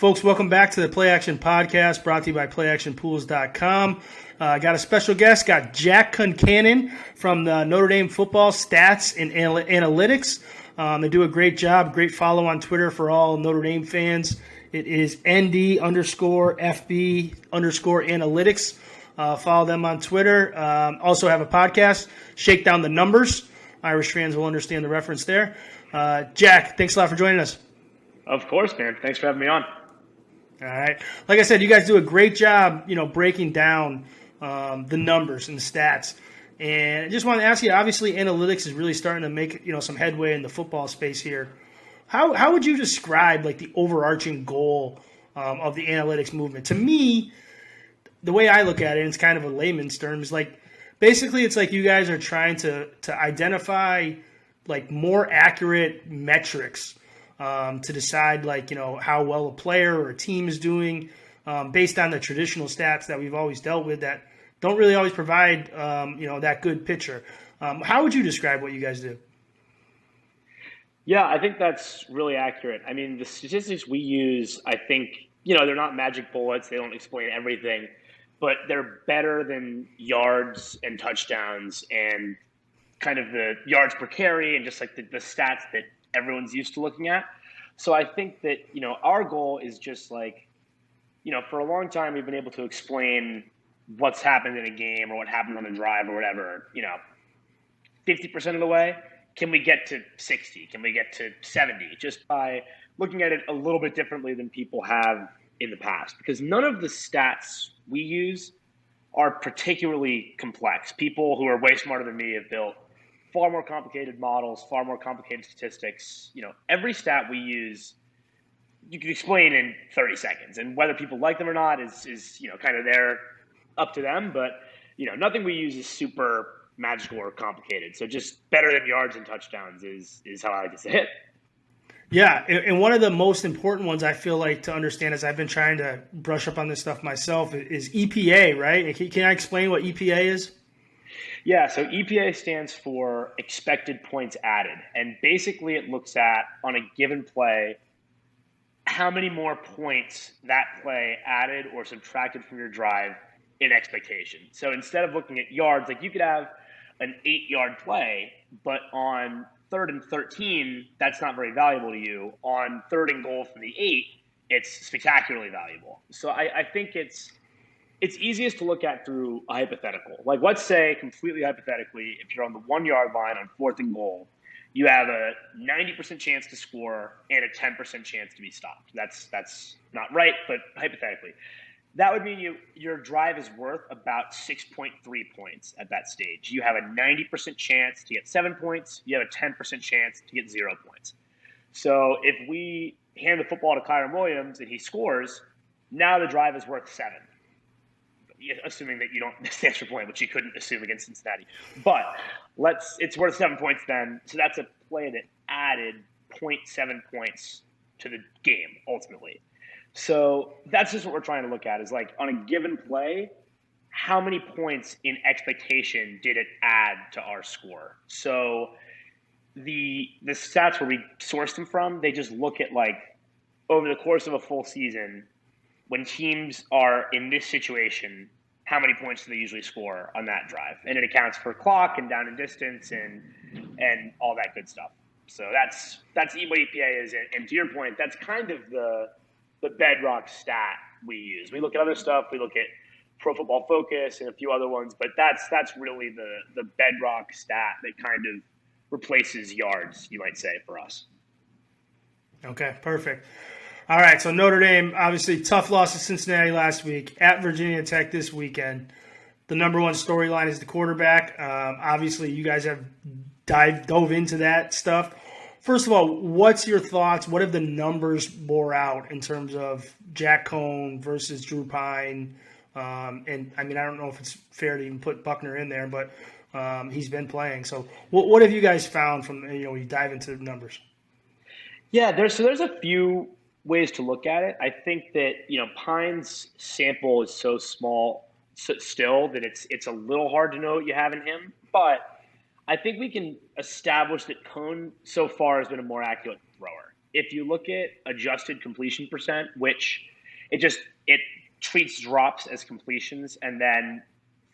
Folks, welcome back to the PlayAction podcast brought to you by playactionpools.com. Got a special guest, got Jack Concannon from the Notre Dame football stats and analytics. They do a great job, great follow on Twitter for all Notre Dame fans. It is ND_FB_analytics. Follow them on Twitter. Also have a podcast, Shake Down the Numbers. Irish fans will understand the reference there. Jack, thanks a lot for joining us. Of course, man. Thanks for having me on. All right. Like I said, you guys do a great job, breaking down the numbers and the stats. And I just want to ask you, obviously, analytics is really starting to make, some headway in the football space here. How would you describe, the overarching goal of the analytics movement? To me, the way I look at it, and it's kind of a layman's terms, basically it's like you guys are trying to identify, more accurate metrics to decide, how well a player or a team is doing based on the traditional stats that we've always dealt with that don't really always provide, that good picture. How would you describe what you guys do? Yeah, I think that's really accurate. I mean, the statistics we use, I think, they're not magic bullets. They don't explain everything, but they're better than yards and touchdowns and kind of the yards per carry and just the stats that everyone's used to looking at. So I think that, our goal is just for a long time we've been able to explain what's happened in a game or what happened on a drive or whatever, 50% of the way. Can we get to 60? Can we get to 70? Just by looking at it a little bit differently than people have in the past. Because none of the stats we use are particularly complex. People who are way smarter than me have built far more complicated models, far more complicated statistics. Every stat we use, you can explain in 30 seconds. And whether people like them or not is kind of there up to them. But, nothing we use is super magical or complicated. So just better than yards and touchdowns is how I like to say it. Yeah, and one of the most important ones I feel like to understand, as I've been trying to brush up on this stuff myself, is EPA, right? Can I explain what EPA is? Yeah, so EPA stands for expected points added. And basically it looks at, on a given play, how many more points that play added or subtracted from your drive in expectation. So instead of looking at yards, you could have an 8-yard play, but on 3rd and 13, that's not very valuable to you. On 3rd and goal from the 8, it's spectacularly valuable. So I think it's easiest to look at through a hypothetical. Let's say, completely hypothetically, if you're on the 1-yard line on 4th and goal, you have a 90% chance to score and a 10% chance to be stopped. That's not right, but hypothetically. That would mean your drive is worth about 6.3 points at that stage. You have a 90% chance to get 7 points. You have a 10% chance to get 0 points. So if we hand the football to Kyron Williams and he scores, now the drive is worth 7. Assuming that you don't miss the extra point, which you couldn't assume against Cincinnati. But it's worth 7 points then. So that's a play that added 0.7 points to the game, ultimately. So that's just what we're trying to look at is on a given play, how many points in expectation did it add to our score? So the stats where we source them from, they just look at over the course of a full season, when teams are in this situation, how many points do they usually score on that drive? And it accounts for clock and down and distance and all that good stuff. So that's what EPA is. And to your point, that's kind of the bedrock stat we use. We look at other stuff. We look at Pro Football Focus and a few other ones, but that's really the bedrock stat that kind of replaces yards, you might say, for us. Okay, perfect. All right, so Notre Dame, obviously tough loss to Cincinnati last week, at Virginia Tech this weekend. The number one storyline is the quarterback. Obviously, you guys have dove into that stuff. First of all, what's your thoughts? What have the numbers bore out in terms of Jack Cohn versus Drew Pine? And, I don't know if it's fair to even put Buckner in there, but he's been playing. So what have you guys found from, when you dive into the numbers? Yeah, there's a few ways to look at it. I think that, Pine's sample is so small still that it's a little hard to know what you have in him. But I think we can establish that Cohn so far has been a more accurate thrower. if you look at adjusted completion percent, which it treats drops as completions and then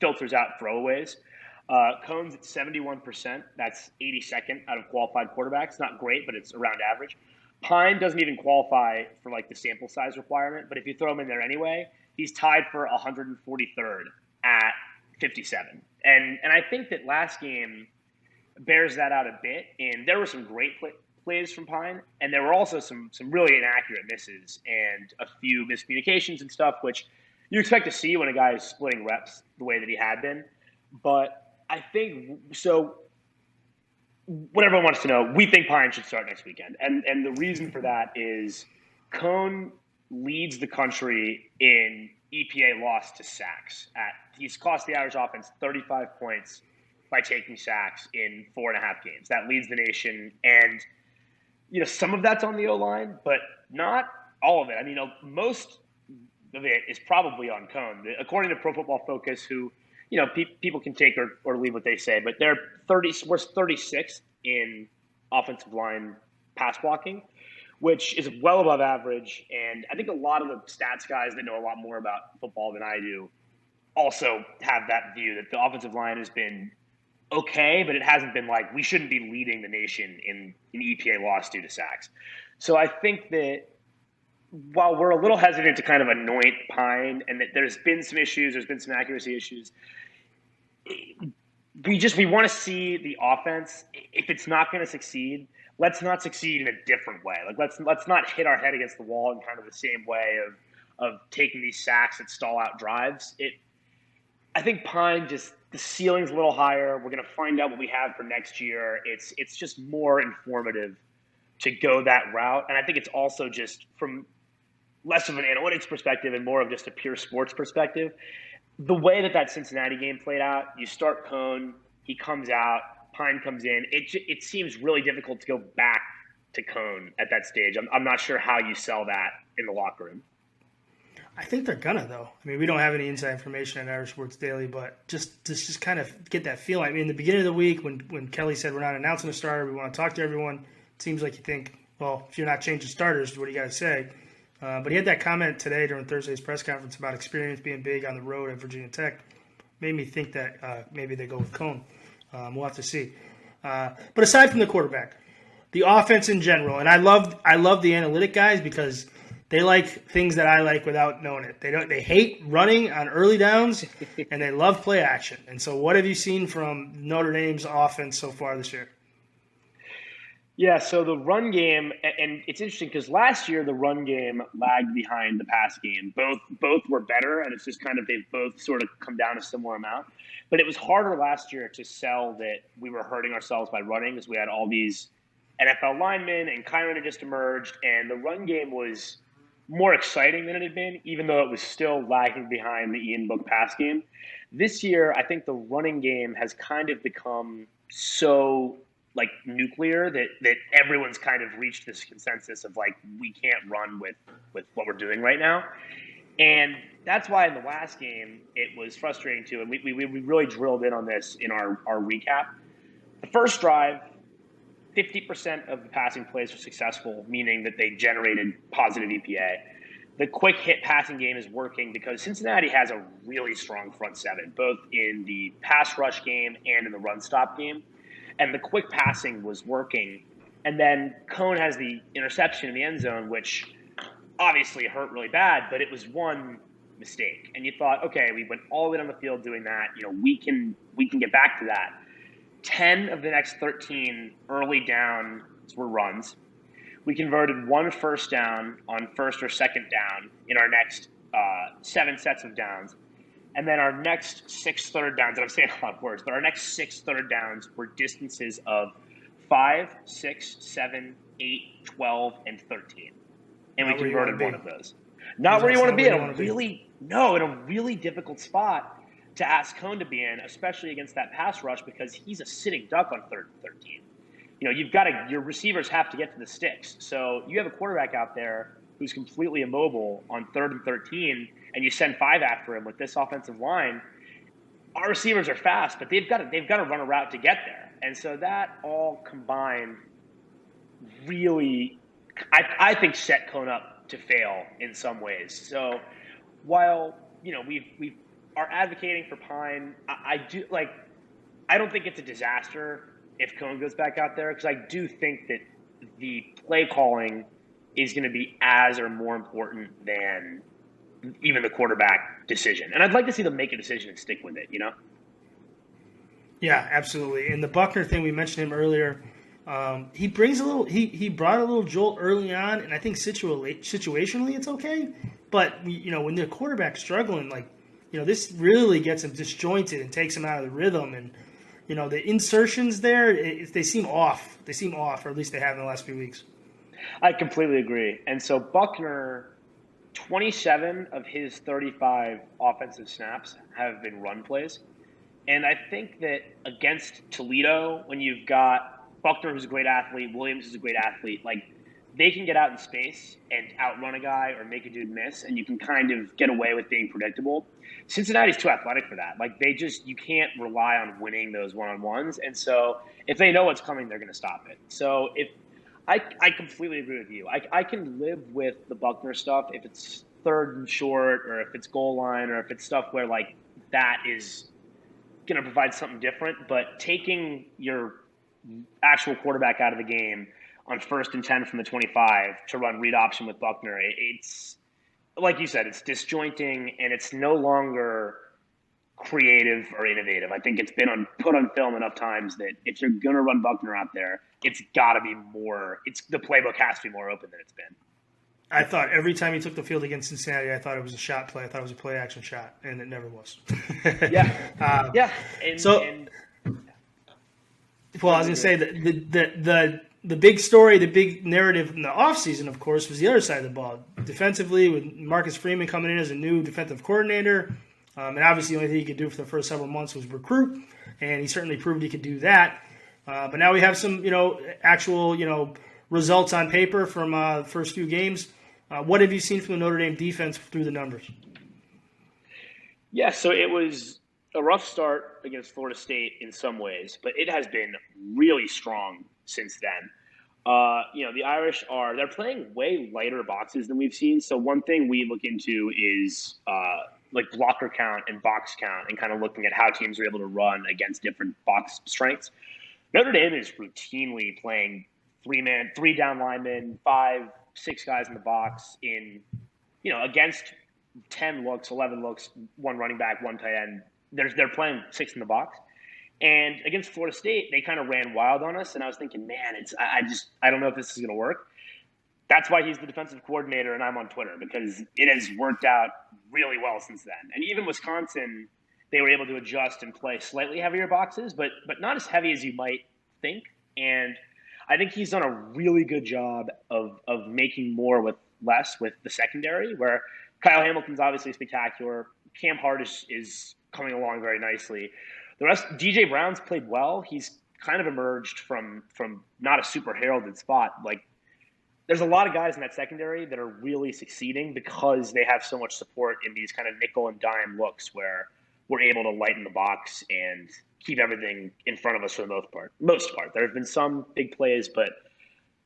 filters out throwaways. Cohn's at 71%. That's 82nd out of qualified quarterbacks. Not great, but it's around average. Pine doesn't even qualify for like the sample size requirement, but if you throw him in there anyway, he's tied for 143rd at 57. And I think that last game bears that out a bit. And there were some great plays from Pine, and there were also some really inaccurate misses and a few miscommunications and stuff, which you expect to see when a guy is splitting reps the way that he had been. But I think so. What everyone wants to know, we think Pine should start next weekend, and the reason for that is Cohn leads the country in EPA loss to sacks. He's cost the Irish offense 35 points by taking sacks in 4.5 games. That leads the nation, and some of that's on the O-line, but not all of it. I mean, most of it is probably on Cohn. According to Pro Football Focus, who people can take or leave what they say, but we're 36th in offensive line pass blocking, which is well above average. And I think a lot of the stats guys that know a lot more about football than I do also have that view that the offensive line has been okay, but it hasn't been like we shouldn't be leading the nation in EPA loss due to sacks. So I think that while we're a little hesitant to kind of anoint Pine and that there's been some issues, there's been some accuracy issues, we want to see the offense. If it's not going to succeed, let's not succeed in a different way. Like let's not hit our head against the wall in kind of the same way of taking these sacks that stall out drives. I think Pine just the ceiling's a little higher. We're going to find out what we have for next year. It's just more informative to go that route, and I think it's also just from less of an analytics perspective and more of just a pure sports perspective. The way that Cincinnati game played out, you start Cohn, he comes out, Pine comes in. It seems really difficult to go back to Cohn at that stage. I'm not sure how you sell that in the locker room. I think they're gonna though. I mean, we don't have any inside information at Irish Sports Daily, but just kind of get that feeling. I mean, in the beginning of the week when Kelly said we're not announcing a starter, we want to talk to everyone. It seems like you think, well, if you're not changing starters, what do you got to say? But he had that comment today during Thursday's press conference about experience being big on the road at Virginia Tech. Made me think that maybe they go with Cohn. We'll have to see. But aside from the quarterback, the offense in general, and I love the analytic guys because they like things that I like without knowing it. They hate running on early downs, and they love play action. And so, what have you seen from Notre Dame's offense so far this year? Yeah, so the run game, and it's interesting because last year the run game lagged behind the pass game. Both were better, and it's just kind of they've both sort of come down a similar amount. But it was harder last year to sell that we were hurting ourselves by running because we had all these NFL linemen, and Concannon had just emerged, and the run game was more exciting than it had been, even though it was still lagging behind the Ian Book pass game. This year, I think the running game has kind of become so like nuclear that everyone's kind of reached this consensus of like we can't run with what we're doing right now. And that's why in the last game it was frustrating too. And we really drilled in on this in our recap. The first drive, 50% of the passing plays were successful, meaning that they generated positive EPA. The quick hit passing game is working because Cincinnati has a really strong front seven, both in the pass rush game and in the run stop game. And the quick passing was working. And then Cohn has the interception in the end zone, which obviously hurt really bad, but it was one mistake. And you thought, okay, we went all the way down the field doing that. We can get back to that. 10 of the next 13 early downs were runs. We converted one first down on first or second down in our next 7 sets of downs. And then our next 6 third downs, and I'm saying a lot of words, but our next 6 third downs were distances of 5, 6, 7, 8, 12, and 13. And we converted one of those. Not where you want to be in a really difficult spot to ask Cohn to be in, especially against that pass rush because he's a sitting duck on 3rd and 13. Your receivers have to get to the sticks. So you have a quarterback out there who's completely immobile on 3rd and 13, and you send 5 after him with this offensive line. Our receivers are fast, but they've got to run a route to get there. And so that all combined really I think set Cone up to fail in some ways. So while we are advocating for Pine, I do like. I don't think it's a disaster if Cone goes back out there because I do think that the play calling is going to be as or more important than even the quarterback decision. And I'd like to see them make a decision and stick with it. Yeah, absolutely. And the Buckner thing, we mentioned him earlier. He brings a little. He brought a little jolt early on, and I think situationally it's okay. But when the quarterback's struggling, this really gets him disjointed and takes him out of the rhythm. And the insertions there, they seem off. They seem off, or at least they have in the last few weeks. I completely agree. And so Buckner, 27 of his 35 offensive snaps have been run plays. And I think that against Toledo, when you've got Buckner, who's a great athlete, Williams is a great athlete, they can get out in space and outrun a guy or make a dude miss, and you can kind of get away with being predictable. Cincinnati's too athletic for that. You can't rely on winning those one-on-ones. And so if they know what's coming, they're going to stop it. So I completely agree with you. I can live with the Buckner stuff if it's third and short or if it's goal line or if it's stuff where that is going to provide something different. But taking your actual quarterback out of the game on 1st and 10 from the 25 to run read option with Buckner, it's like you said, it's disjointing and it's no longer creative or innovative. I think it's been put on film enough times that if you're going to run Buckner out there, it's got to be more. The playbook has to be more open than it's been. I thought every time he took the field against Cincinnati, I thought it was a shot play. I thought it was a play action shot, and it never was. Yeah. Yeah. I was going to say that the big story, the big narrative in the offseason, of course, was the other side of the ball. Defensively, with Marcus Freeman coming in as a new defensive coordinator, and obviously the only thing he could do for the first several months was recruit, and he certainly proved he could do that. But now we have some, actual, results on paper from the first few games. What have you seen from the Notre Dame defense through the numbers? Yeah, so it was a rough start against Florida State in some ways, but it has been really strong since then. The Irish they're playing way lighter boxes than we've seen. So one thing we look into is blocker count and box count and kind of looking at how teams are able to run against different box strengths. Notre Dame is routinely playing three down linemen, 5, 6 guys in the box against 10 looks, 11 looks, 1 running back, 1 tight end. They're playing 6 in the box. And against Florida State, they kind of ran wild on us. And I was thinking, man, I don't know if this is going to work. That's why he's the defensive coordinator and I'm on Twitter, because it has worked out really well since then. And even Wisconsin, they were able to adjust and play slightly heavier boxes, but not as heavy as you might think. And I think he's done a really good job of making more with less with the secondary, where Kyle Hamilton's obviously spectacular. Cam Hart is coming along very nicely. The rest, DJ Brown's played well. He's kind of emerged from not a super heralded spot. There's a lot of guys in that secondary that are really succeeding because they have so much support in these kind of nickel and dime looks where we're able to lighten the box and keep everything in front of us for the most part. There have been some big plays, but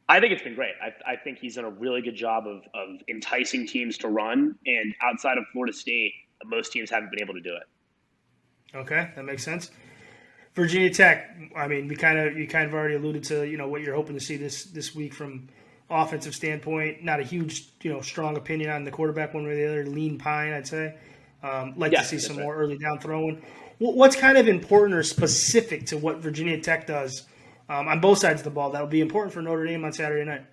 I think it's been great. I think he's done a really good job of enticing teams to run, and outside of Florida State, most teams haven't been able to do it. Okay, that makes sense. Virginia Tech, I mean, you kind of already alluded to, what you're hoping to see this week from offensive standpoint. Not a huge, strong opinion on the quarterback one way or the other. Lean Pine, I'd say. To see some more early down throwing. What's kind of important or specific to what Virginia Tech does on both sides of the ball that will be important for Notre Dame on Saturday night?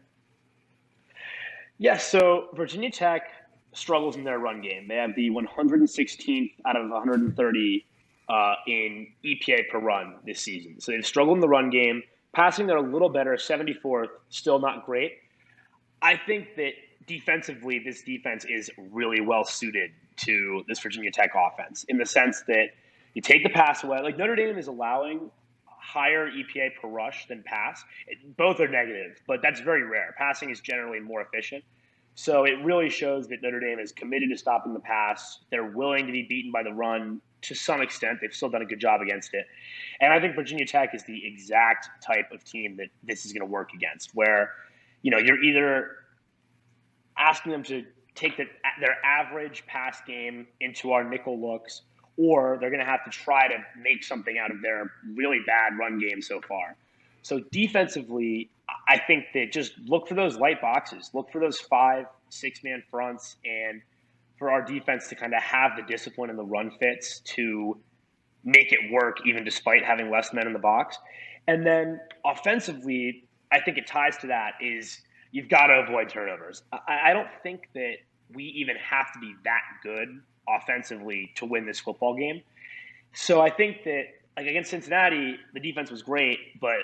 Yeah, so Virginia Tech struggles in their run game. They have the 116th out of 130 in EPA per run this season. So they've struggled in the run game. Passing, they're a little better, 74th, still not great. I think that defensively, this defense is really well suited to this Virginia Tech offense in the sense that you take the pass away. Notre Dame is allowing higher EPA per rush than pass. Both are negative, but that's very rare. Passing is generally more efficient. So it really shows that Notre Dame is committed to stopping the pass. They're willing to be beaten by the run to some extent. They've still done a good job against it. And I think Virginia Tech is the exact type of team that this is going to work against, where you're either asking them to take their average pass game into our nickel looks, or they're going to have to try to make something out of their really bad run game so far. So defensively, I think that just look for those light boxes, look for those 5-6-man fronts, and for our defense to kind of have the discipline and the run fits to make it work, even despite having less men in the box. And then offensively, I think it ties to that is you've got to avoid turnovers. I don't think that we even have to be that good offensively to win this football game. So I think that, like, against Cincinnati, the defense was great, but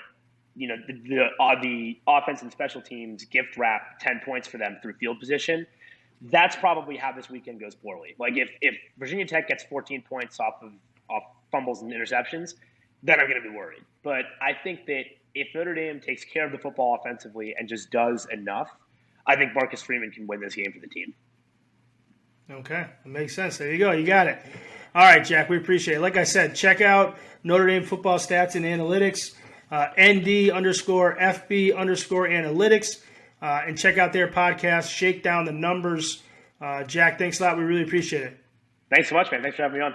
the offense and special teams gift wrap 10 points for them through field position. That's probably how this weekend goes poorly. Like if Virginia Tech gets 14 points off fumbles and interceptions, then I'm going to be worried. But I think that if Notre Dame takes care of the football offensively and just does enough, I think Marcus Freeman can win this game for the team. Okay, that makes sense. There you go. You got it. All right, Jack, we appreciate it. Like I said, check out Notre Dame football stats and analytics, ND_FB_analytics, and check out their podcast, Shake Down the Numbers. Jack, thanks a lot. We really appreciate it. Thanks so much, man. Thanks for having me on.